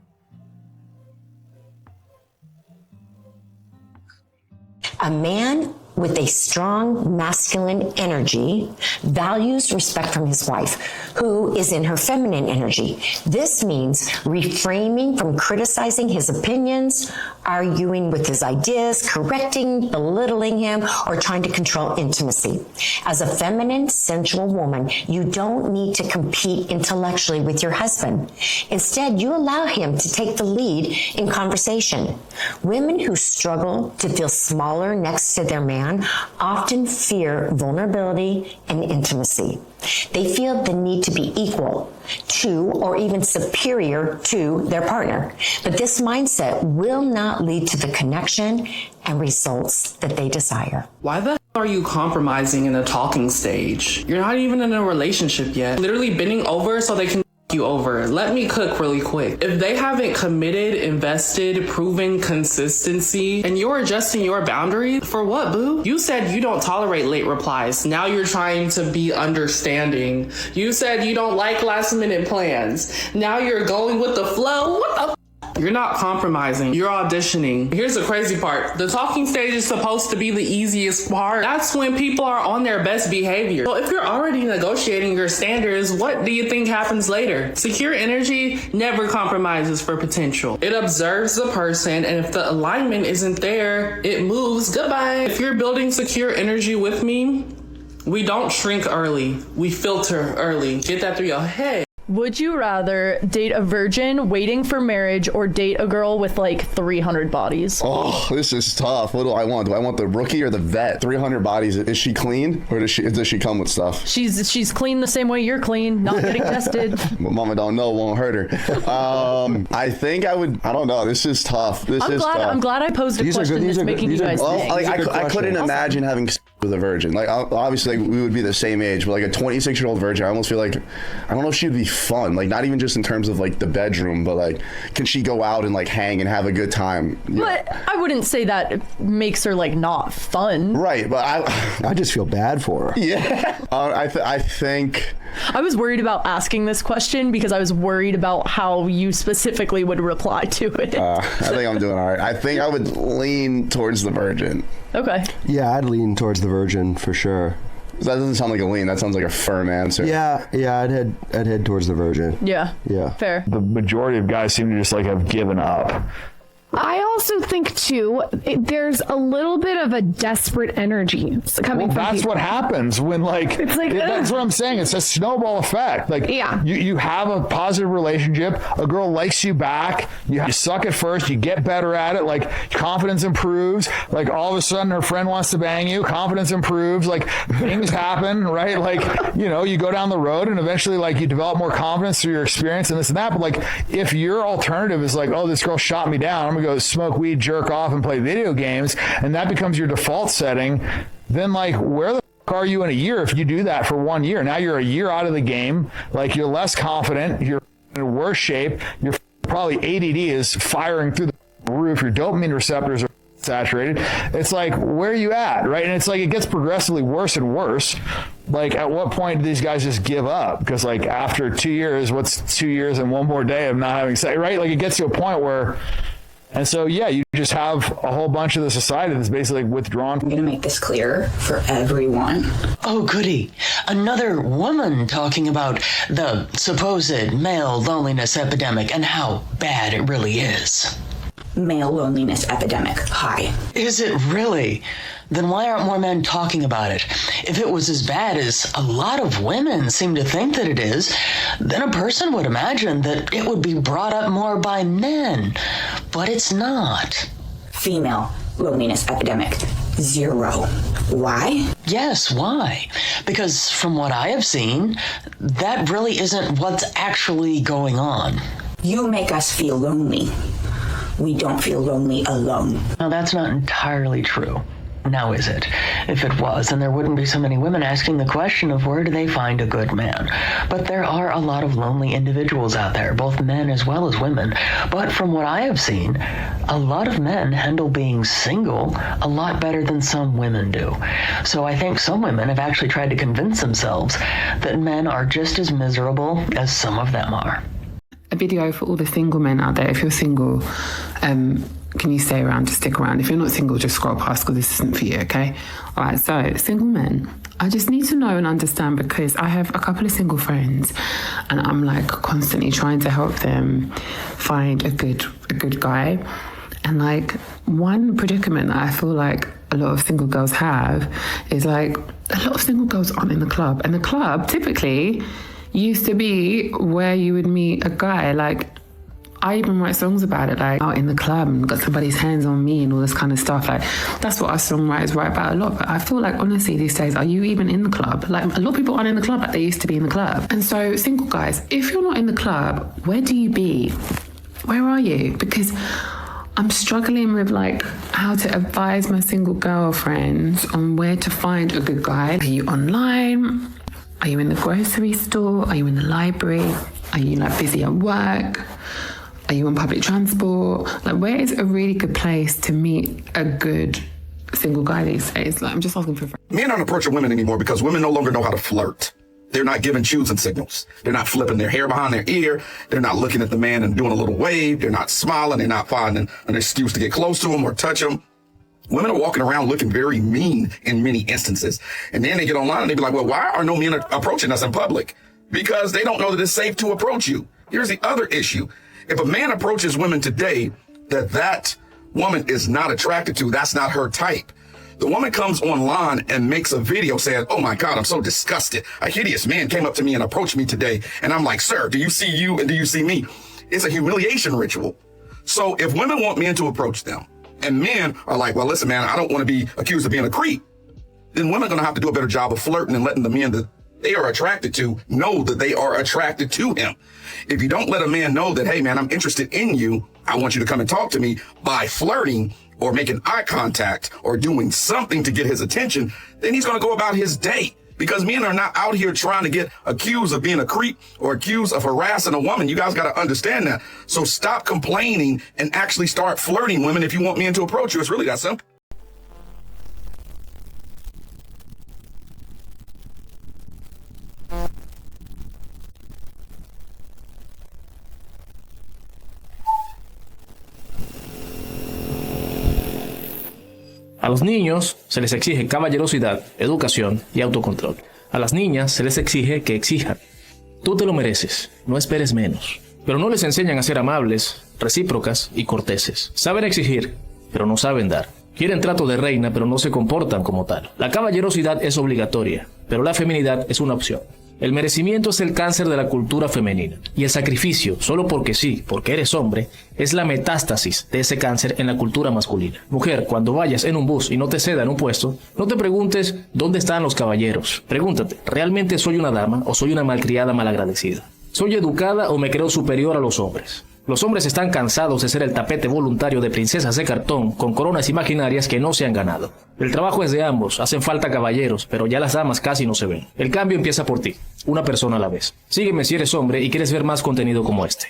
[SPEAKER 8] A man with a strong masculine energy values respect from his wife, who is in her feminine energy. This means refraining from criticizing his opinions, arguing with his ideas, correcting, belittling him, or trying to control intimacy. As a feminine, sensual woman, you don't need to compete intellectually with your husband. Instead, you allow him to take the lead in conversation. Women who struggle to feel smaller next to their man often fear vulnerability and intimacy. They feel the need to be equal to or even superior to their partner. But this mindset will not lead to the connection and results that they desire.
[SPEAKER 10] Why the hell are you compromising in a talking stage? You're not even in a relationship yet. Literally bending over so they can you over. Let me cook really quick. If they haven't committed, invested, proven consistency, and you're adjusting your boundaries, for what, boo? You said you don't tolerate late replies. Now you're trying to be understanding. You said you don't like last minute plans. Now you're going with the flow. What the You're not compromising. You're auditioning. Here's the crazy part. The talking stage is supposed to be the easiest part. That's when people are on their best behavior. So if you're already negotiating your standards, what do you think happens later? Secure energy never compromises for potential. It observes the person, and if the alignment isn't there, it moves. Goodbye. If you're building secure energy with me, we don't shrink early. We filter early. Get that through your head.
[SPEAKER 11] Would you rather date a virgin waiting for marriage or date a girl with 300 bodies?
[SPEAKER 25] Oh, this is tough. What do I want? Do I want the rookie or the vet? 300 bodies. Is she clean or does she come with stuff?
[SPEAKER 11] She's clean the same way you're clean, not getting tested.
[SPEAKER 25] What mama don't know won't hurt her. I think I would. I don't know. This is tough.
[SPEAKER 11] I'm glad I posed a question that's making you guys think.
[SPEAKER 25] I couldn't imagine having with a virgin. Obviously we would be the same age, but a 26-year-old virgin, I almost feel I don't know if she'd be fun, not even just in terms of the bedroom, but can she go out and hang and have a good time?
[SPEAKER 11] But I wouldn't say that makes her not fun.
[SPEAKER 25] Right, but
[SPEAKER 26] I just feel bad for her.
[SPEAKER 25] Yeah. I think
[SPEAKER 11] I was worried about asking this question because I was worried about how you specifically would reply to it.
[SPEAKER 25] I think I'm doing all right. I think I would lean towards the virgin.
[SPEAKER 11] Okay.
[SPEAKER 26] Yeah, I'd lean towards the virgin for sure.
[SPEAKER 25] That doesn't sound like a lean. That sounds like a firm answer.
[SPEAKER 26] Yeah, I'd head towards the virgin.
[SPEAKER 11] Yeah.
[SPEAKER 26] Yeah.
[SPEAKER 11] Fair.
[SPEAKER 27] The majority of guys seem to just have given up.
[SPEAKER 12] I also think too, there's a little bit of a desperate energy coming from
[SPEAKER 13] that's
[SPEAKER 12] people.
[SPEAKER 13] what happens when that's what I'm saying. It's a snowball effect. You have a positive relationship, a girl likes you back, you suck at first, you get better at it, like confidence improves, like all of a sudden her friend wants to bang you, confidence improves, like things happen, right? Like, you go down the road and eventually like you develop more confidence through your experience and this and that. But like if your alternative is like, oh, this girl shot me down, I'm gonna go smoke weed, jerk off, and play video games, and that becomes your default setting, then like where the fuck are you in a year if you do that for 1 year? Now you're a year out of the game, like you're less confident, you're in worse shape, your probably ADD is firing through the roof, your dopamine receptors are saturated. It's like, where are you at, right? And it's like it gets progressively worse and worse. Like at what point do these guys just give up? Because like after 2 years, what's 2 years and one more day of not having sex, right? Like it gets to a point where, and so, yeah, you just have a whole bunch of the society that's basically withdrawn.
[SPEAKER 14] I'm going to make this clear for everyone.
[SPEAKER 15] Oh, goody. Another woman talking about the supposed male loneliness epidemic and how bad it really is.
[SPEAKER 14] Male loneliness epidemic. Hi.
[SPEAKER 15] Is it really? Then why aren't more men talking about it? If it was as bad as a lot of women seem to think that it is, then a person would imagine that it would be brought up more by men. But it's not.
[SPEAKER 14] Female loneliness epidemic. 0. Why?
[SPEAKER 15] Yes, why? Because from what I have seen, that really isn't what's actually going on.
[SPEAKER 14] You make us feel lonely. We don't feel lonely alone.
[SPEAKER 15] Now, that's not entirely true. Now is it? If it was, then there wouldn't be so many women asking the question of where do they find a good man. But there are a lot of lonely individuals out there, both men as well as women. But from what I have seen, a lot of men handle being single a lot better than some women do. So I think some women have actually tried to convince themselves that men are just as miserable as some of them are.
[SPEAKER 16] A video for all the single men out there. If you're single, can you stay around, just stick around? If you're not single, just scroll past because this isn't for you, okay? All right, so single men, I just need to know and understand because I have a couple of single friends and I'm like constantly trying to help them find a good guy. And like one predicament that I feel like a lot of single girls have is like a lot of single girls aren't in the club. And the club typically used to be where you would meet a guy. Like I even write songs about it, like out in the club and got somebody's hands on me and all this kind of stuff. Like that's what us songwriters write about a lot. But I feel like honestly these days, are you even in the club? Like a lot of people aren't in the club like they used to be in the club. And so single guys, if you're not in the club, where do you be? Where are you? Because I'm struggling with like how to advise my single girlfriends on where to find a good guy. Are you online? Are you in the grocery store? Are you in the library? Are you like busy at work? Are you on public transport? Like where is a really good place to meet a good single guy these days? Like I'm just asking for friends.
[SPEAKER 17] Men aren't approaching women anymore because women no longer know how to flirt. They're not giving choosing signals. They're not flipping their hair behind their ear. They're not looking at the man and doing a little wave. They're not smiling. They're not finding an excuse to get close to him or touch him. Women are walking around looking very mean in many instances. And then they get online and they be like, well, why are no men approaching us in public? Because they don't know that it's safe to approach you. Here's the other issue. If a man approaches women today that woman is not attracted to, that's not her type. The woman comes online and makes a video saying, oh my God, I'm so disgusted. A hideous man came up to me and approached me today. And I'm like, sir, do you see you and do you see me? It's a humiliation ritual. So if women want men to approach them and men are like, well, listen, man, I don't want to be accused of being a creep, then women are going to have to do a better job of flirting and letting the men that they are attracted to know that they are attracted to him. If you don't let a man know that, hey, man, I'm interested in you, I want you to come and talk to me by flirting or making eye contact or doing something to get his attention, then he's going to go about his day. Because men are not out here trying to get accused of being a creep or accused of harassing a woman. You guys got to understand that. So stop complaining and actually start flirting women if you want men to approach you. It's really that simple.
[SPEAKER 27] A los niños se les exige caballerosidad, educación y autocontrol. A las niñas se les exige que exijan. Tú te lo mereces, no esperes menos. Pero no les enseñan a ser amables, recíprocas y corteses. Saben exigir, pero no saben dar. Quieren trato de reina, pero no se comportan como tal. La caballerosidad es obligatoria, pero la feminidad es una opción. El merecimiento es el cáncer de la cultura femenina. Y el sacrificio, solo porque sí, porque eres hombre, es la metástasis de ese cáncer en la cultura masculina. Mujer, cuando vayas en un bus y no te cedan un puesto, no te preguntes ¿dónde están los caballeros? Pregúntate, ¿realmente soy una dama o soy una malcriada malagradecida? ¿Soy educada o me creo superior a los hombres? Los hombres están cansados de ser el tapete voluntario de princesas de cartón con coronas imaginarias que no se han ganado. El trabajo es de ambos, hacen falta caballeros, pero ya las damas casi no se ven. El cambio empieza por ti, una persona a la vez. Sígueme si eres hombre y quieres ver más contenido como este.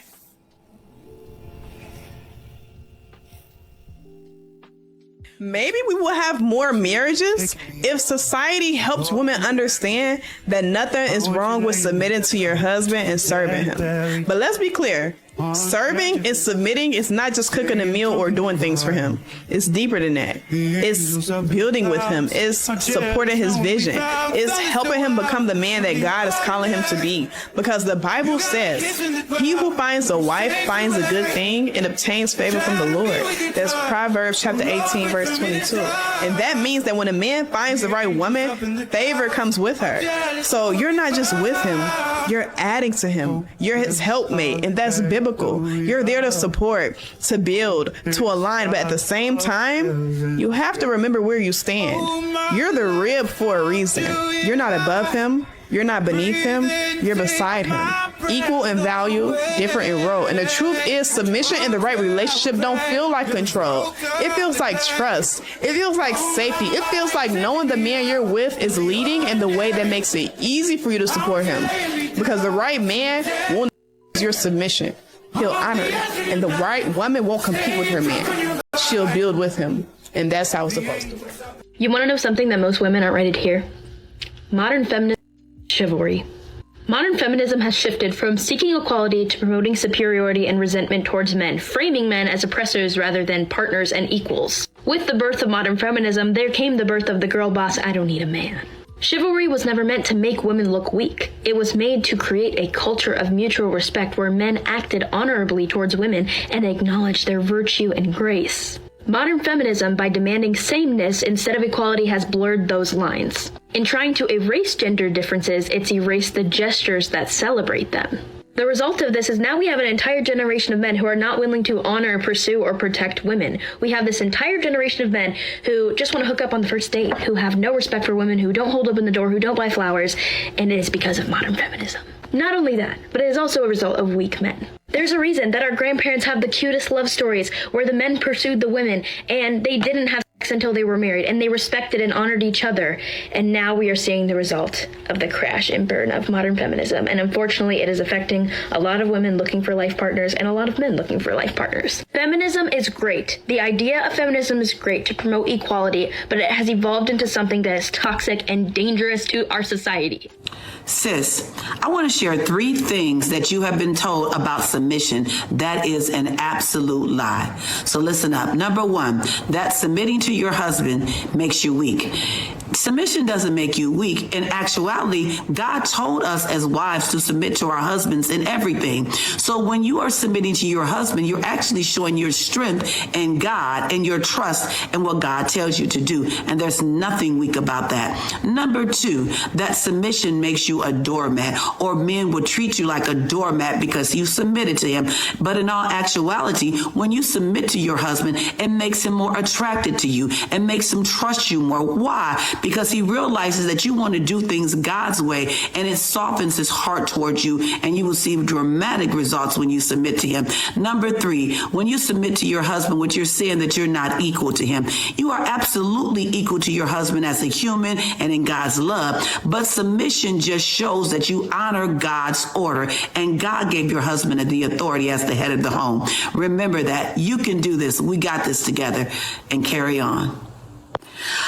[SPEAKER 3] Maybe we will have more marriages if society helps women understand that nothing is wrong with submitting to your husband and serving him. But let's be clear. Serving and submitting is not just cooking a meal or doing things for him. It's deeper than that. It's building with him. It's supporting his vision. It's helping him become the man that God is calling him to be. Because the Bible says, he who finds a wife finds a good thing and obtains favor from the Lord. That's Proverbs chapter 18, verse 22. And that means that when a man finds the right woman, favor comes with her. So you're not just with him, you're adding to him. You're his helpmate, and that's biblical. You're there to support, to build, to align, but at the same time, you have to remember where you stand. You're the rib for a reason. You're not above him. You're not beneath him. You're beside him. Equal in value, different in role. And the truth is, submission in the right relationship don't feel like control. It feels like trust. It feels like safety. It feels like knowing the man you're with is leading in the way that makes it easy for you to support him. Because the right man will your submission. He'll honor it. And the right woman won't compete with her man. She'll build with him. And that's how it's supposed to work.
[SPEAKER 6] You want to know something that most women aren't ready to hear? Modern feminism is chivalry. Modern feminism has shifted from seeking equality to promoting superiority and resentment towards men, framing men as oppressors rather than partners and equals. With the birth of modern feminism, there came the birth of the girl boss, I don't need a man. Chivalry was never meant to make women look weak. It was made to create a culture of mutual respect where men acted honorably towards women and acknowledged their virtue and grace. Modern feminism, by demanding sameness instead of equality, has blurred those lines. In trying to erase gender differences, it's erased the gestures that celebrate them. The result of this is now we have an entire generation of men who are not willing to honor, pursue, or protect women. We have this entire generation of men who just want to hook up on the first date, who have no respect for women, who don't hold open the door, who don't buy flowers, and it is because of modern feminism. Not only that, but it is also a result of weak men. There's a reason that our grandparents have the cutest love stories where the men pursued the women and they didn't have sex until they were married, and they respected and honored each other. And now we are seeing the result of the crash and burn of modern feminism. And unfortunately, it is affecting a lot of women looking for life partners and a lot of men looking for life partners. Feminism is great. The idea of feminism is great to promote equality, but it has evolved into something that is toxic and dangerous to our society.
[SPEAKER 14] Sis, I want to share 3 things that you have been told about submission that is an absolute lie. So listen up. Number 1, that submitting to your husband makes you weak. Submission doesn't make you weak. In actuality, God told us as wives to submit to our husbands in everything. So when you are submitting to your husband, you're actually showing your strength in God and your trust in what God tells you to do. And there's nothing weak about that. Number 2, that submission makes you a doormat, or men would treat you like a doormat because you submitted to him. But in all actuality, when you submit to your husband, it makes him more attracted to you and makes him trust you more. Why? Because he realizes that you want to do things God's way, and it softens his heart towards you, and you will see dramatic results when you submit to him. Number 3, when you submit to your husband, what you're saying that you're not equal to him. You are absolutely equal to your husband as a human and in God's love, but submission just shows that you honor God's order, and God gave your husband the authority as the head of the home. Remember that. You can do this. We got this together, and carry on.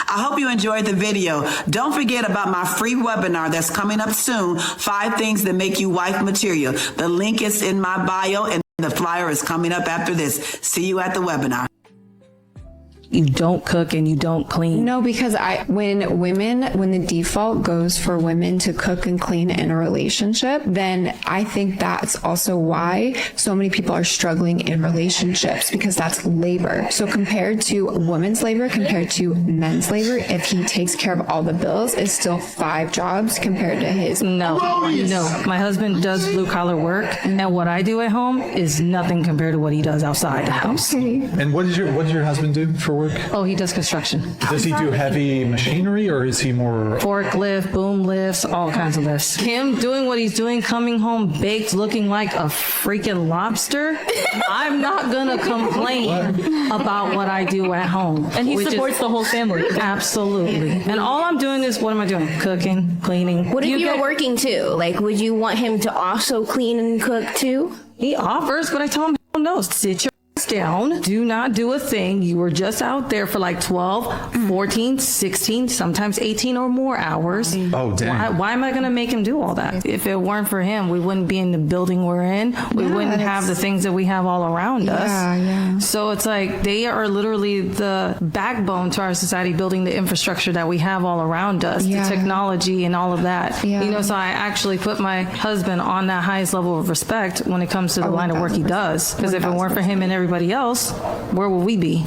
[SPEAKER 14] I hope you enjoyed the video. Don't forget about my free webinar that's coming up soon, 5 things that make you wife material. The link is in my bio, and the flyer is coming up after this. See you at the webinar.
[SPEAKER 2] you don't cook and you don't clean.
[SPEAKER 4] No, because when the default goes for women to cook and clean in a relationship, then I think that's also why so many people are struggling in relationships, because that's labor. So compared to women's labor, compared to men's labor, if he takes care of all the bills, it's still 5 jobs compared to his.
[SPEAKER 2] No. My husband does blue collar work, and what I do at home is nothing compared to what he does outside the house.
[SPEAKER 4] Okay.
[SPEAKER 18] And what does your husband do for work?
[SPEAKER 2] Oh, he does construction.
[SPEAKER 18] Does he do heavy machinery, or is he more
[SPEAKER 2] forklift, boom lifts, all kinds of lifts? Him doing what he's doing, coming home baked, looking like a freaking lobster. I'm not gonna complain about what I do at home.
[SPEAKER 11] And he supports the whole family.
[SPEAKER 2] Absolutely. And all I'm doing is, what am I doing? Cooking, cleaning.
[SPEAKER 19] What if you were working too? Like, would you want him to also clean and cook too?
[SPEAKER 2] He offers, but I tell him, no, sit your ass down. Do not do a thing. You were just out there for like 12, 14, 16, sometimes 18 or more hours.
[SPEAKER 18] Oh, dang.
[SPEAKER 2] Why am I going to make him do all that? If it weren't for him, we wouldn't be in the building we're in. We wouldn't have the things that we have all around us.
[SPEAKER 4] Yeah.
[SPEAKER 2] So it's like they are literally the backbone to our society, building the infrastructure that we have all around us, the technology and all of that.
[SPEAKER 4] Yeah.
[SPEAKER 2] So I actually put my husband on that highest level of respect when it comes to the line of work he does. Because if it weren't for him and everybody else, where would we be?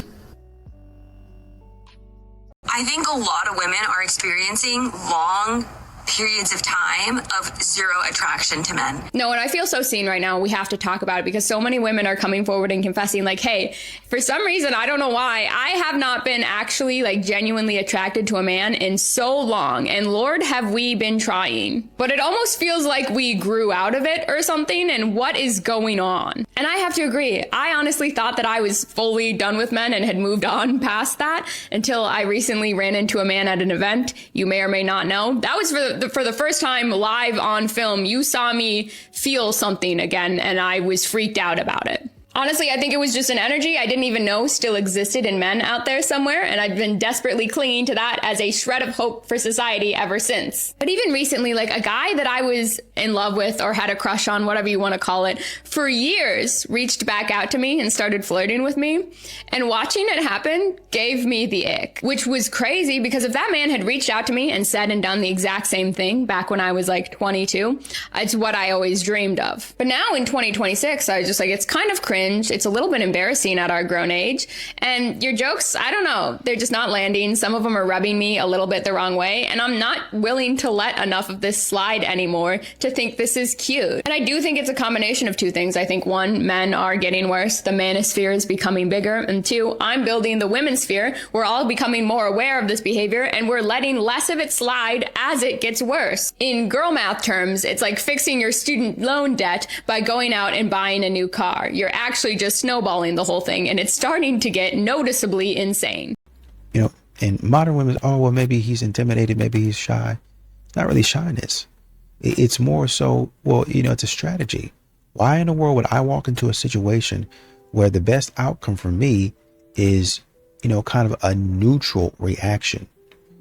[SPEAKER 20] I think a lot of women are experiencing long periods of time of zero attraction to men.
[SPEAKER 21] No, and I feel so seen right now. We have to talk about it because so many women are coming forward and confessing like, hey, for some reason, I don't know why, I have not been actually like genuinely attracted to a man in so long. And Lord, have we been trying. But it almost feels like we grew out of it or something. And what is going on? And I have to agree. I honestly thought that I was fully done with men and had moved on past that until I recently ran into a man at an event. You may or may not know. That was for the first time live on film. You saw me feel something again, and I was freaked out about it. Honestly, I think it was just an energy I didn't even know still existed in men out there somewhere, and I've been desperately clinging to that as a shred of hope for society ever since. But even recently, like a guy that I was in love with or had a crush on, whatever you want to call it, for years reached back out to me and started flirting with me. And watching it happen gave me the ick, which was crazy because if that man had reached out to me and said and done the exact same thing back when I was like 22, it's what I always dreamed of. But now in 2026, I was just like, it's kind of cringe. It's a little bit embarrassing at our grown age. And your jokes, I don't know, they're just not landing. Some of them are rubbing me a little bit the wrong way. And I'm not willing to let enough of this slide anymore to think this is cute. And I do think it's a combination of two things. I think one, men are getting worse. The manosphere is becoming bigger. And two, I'm building the women's sphere. We're all becoming more aware of this behavior and we're letting less of it slide as it gets worse. In girl math terms, it's like fixing your student loan debt by going out and buying a new car. You're actually just snowballing the whole thing, and it's starting to get noticeably insane.
[SPEAKER 22] You know, and modern women, oh, well, maybe he's intimidated, maybe he's shy. It's not really shyness. It's more so, well, you know, it's a strategy. Why in the world would I walk into a situation where the best outcome for me is, you know, kind of a neutral reaction?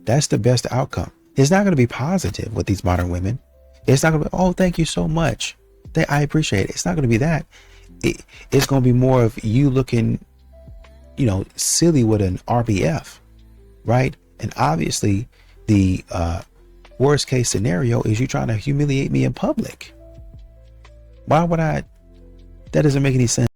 [SPEAKER 22] That's the best outcome. It's not going to be positive with these modern women. It's not going to be, oh, thank you so much. I appreciate it. It's not going to be that. It's going to be more of you looking, you know, silly with an RBF, right? And obviously the worst case scenario is you trying to humiliate me in public. Why would I? That doesn't make any sense.